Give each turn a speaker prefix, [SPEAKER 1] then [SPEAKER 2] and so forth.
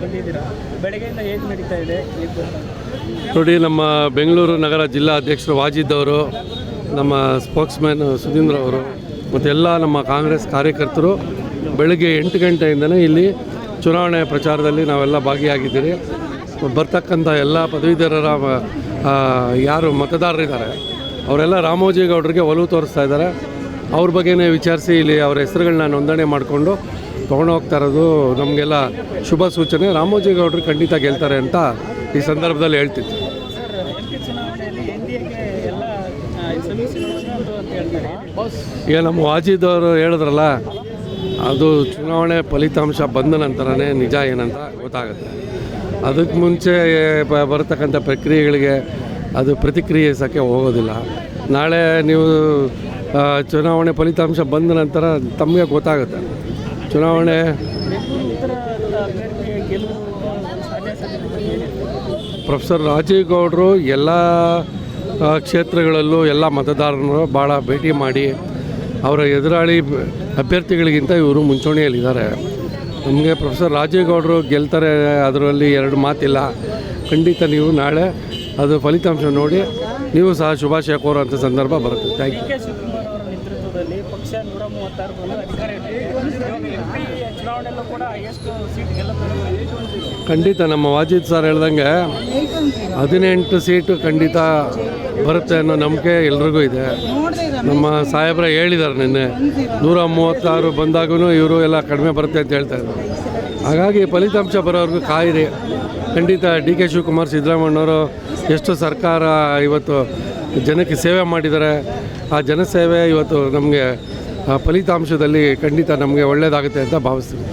[SPEAKER 1] ಬಂದಿದ್ದೀರಾ, ಬೆಳಗ್ಗೆಯಿಂದ ಹೇಗೆ ನಡೀತಾ ಇದೆ?
[SPEAKER 2] ನೋಡಿ, ನಮ್ಮ ಬೆಂಗಳೂರು ನಗರ ಜಿಲ್ಲಾ ಅಧ್ಯಕ್ಷರು ವಾಜಿದ್ ಅವರು, ನಮ್ಮ ಸ್ಪೋಕ್ಸ್ಮ್ಯಾನ್ ಸುಧೀಂದ್ರ ಅವರು ಮತ್ತು ಎಲ್ಲ ನಮ್ಮ ಕಾಂಗ್ರೆಸ್ ಕಾರ್ಯಕರ್ತರು ಬೆಳಗ್ಗೆ 8 ಗಂಟೆಯಿಂದಲೇ ಇಲ್ಲಿ ಚುನಾವಣೆ ಪ್ರಚಾರದಲ್ಲಿ ನಾವೆಲ್ಲ ಭಾಗಿಯಾಗಿದ್ದೀರಿ. ಬರ್ತಕ್ಕಂಥ ಎಲ್ಲ ಪದವೀಧರರ ಯಾರು ಮತದಾರರಿದ್ದಾರೆ ಅವರೆಲ್ಲ ರಾಮೋಜಿಗೌಡರಿಗೆ ಒಲವು ತೋರಿಸ್ತಾ ಇದ್ದಾರೆ. ಅವ್ರ ಬಗ್ಗೆನೇ ವಿಚಾರಿಸಿ ಇಲ್ಲಿ ಅವರ ಹೆಸರುಗಳನ್ನ ನೋಂದಣಿ ಮಾಡಿಕೊಂಡು ತೊಗೊಂಡೋಗ್ತಾ ಇರೋದು ನಮಗೆಲ್ಲ ಶುಭ ಸೂಚನೆ. ರಾಮೋಜಿಗೌಡರು ಖಂಡಿತ ಗೆಲ್ತಾರೆ ಅಂತ ಈ ಸಂದರ್ಭದಲ್ಲಿ ಹೇಳ್ತಿದ್ದೆ. ಈಗ ನಮ್ಮ ವಾಜಿದ್ ಅವರು ಹೇಳಿದ್ರಲ್ಲ, ಅದು ಚುನಾವಣೆ ಫಲಿತಾಂಶ ಬಂದ ನಂತರನೇ ನಿಜ ಏನಂತ ಗೊತ್ತಾಗುತ್ತೆ. ಅದಕ್ಕೆ ಮುಂಚೆ ಬರತಕ್ಕಂಥ ಪ್ರಕ್ರಿಯೆಗಳಿಗೆ ಅದು ಪ್ರತಿಕ್ರಿಯಿಸೋಕ್ಕೆ ಹೋಗೋದಿಲ್ಲ. ನಾಳೆ ನೀವು ಚುನಾವಣೆ ಫಲಿತಾಂಶ ಬಂದ ನಂತರ ತಮಗೆ ಗೊತ್ತಾಗುತ್ತೆ. ಚುನಾವಣೆ ಪ್ರೊಫೆಸರ್ ರಾಜೀವ್ ಗೌಡರು ಎಲ್ಲ ಕ್ಷೇತ್ರಗಳಲ್ಲೂ ಎಲ್ಲ ಮತದಾರರು ಭಾಳ ಭೇಟಿ ಮಾಡಿ ಅವರ ಎದುರಾಳಿ ಅಭ್ಯರ್ಥಿಗಳಿಗಿಂತ ಇವರು ಮುಂಚೂಣಿಯಲ್ಲಿದ್ದಾರೆ. ನಮಗೆ ಪ್ರೊಫೆಸರ್ ರಾಜೀವ್ ಗೌಡರು ಗೆಲ್ತಾರೆ, ಅದರಲ್ಲಿ ಎರಡು ಮಾತಿಲ್ಲ. ಖಂಡಿತ ನೀವು ನಾಳೆ ಅದು ಫಲಿತಾಂಶ ನೋಡಿ ನೀವು ಸಹ ಶುಭಾಶಯ ಕೋರುವಂಥ ಸಂದರ್ಭ ಬರುತ್ತೆ. Thank you.
[SPEAKER 1] ನೇತೃತ್ವದಲ್ಲಿ ಪಕ್ಷ 136 ಬಂದು ಅಧಿಕಾರ ಚುನಾವಣೆಯಲ್ಲೂ ಕೂಡ ಎಷ್ಟು ಸೀಟ್ ಗೆಲ್ಲುತ್ತದೆ?
[SPEAKER 2] ಖಂಡಿತ ನಮ್ಮ ವಾಜಿದ್ ಸರ್ ಹೇಳ್ದಂಗೆ 18 ಸೀಟು ಖಂಡಿತ ಬರುತ್ತೆ ಅನ್ನೋ ನಂಬಿಕೆ ಎಲ್ರಿಗೂ ಇದೆ. ನಮ್ಮ ಸಾಹೇಬ್ರ ಹೇಳಿದ್ದಾರೆ ನಿನ್ನೆ 136 ಬಂದಾಗೂ ಇವರು ಎಲ್ಲ ಕಡಿಮೆ ಬರುತ್ತೆ ಅಂತ ಹೇಳ್ತಾ ಇದ್ದಾರೆ. ಹಾಗಾಗಿ ಫಲಿತಾಂಶ ಬರೋವ್ರಿಗೂ ಕಾಯಿರಿ. ಖಂಡಿತ ಡಿ ಕೆ ಶಿವಕುಮಾರ್, ಸಿದ್ದರಾಮಯ್ಯನವರು ಎಷ್ಟು ಸರ್ಕಾರ ಇವತ್ತು ಜನಕ್ಕೆ ಸೇವೆ ಮಾಡಿದ್ದಾರೆ, ಆ ಜನಸೇವೆ ಇವತ್ತು ನಮಗೆ ಫಲಿತಾಂಶದಲ್ಲಿ ಖಂಡಿತ ನಮಗೆ ಒಳ್ಳೆಯದಾಗುತ್ತೆ ಅಂತ ಭಾವಿಸ್ತೀನಿ.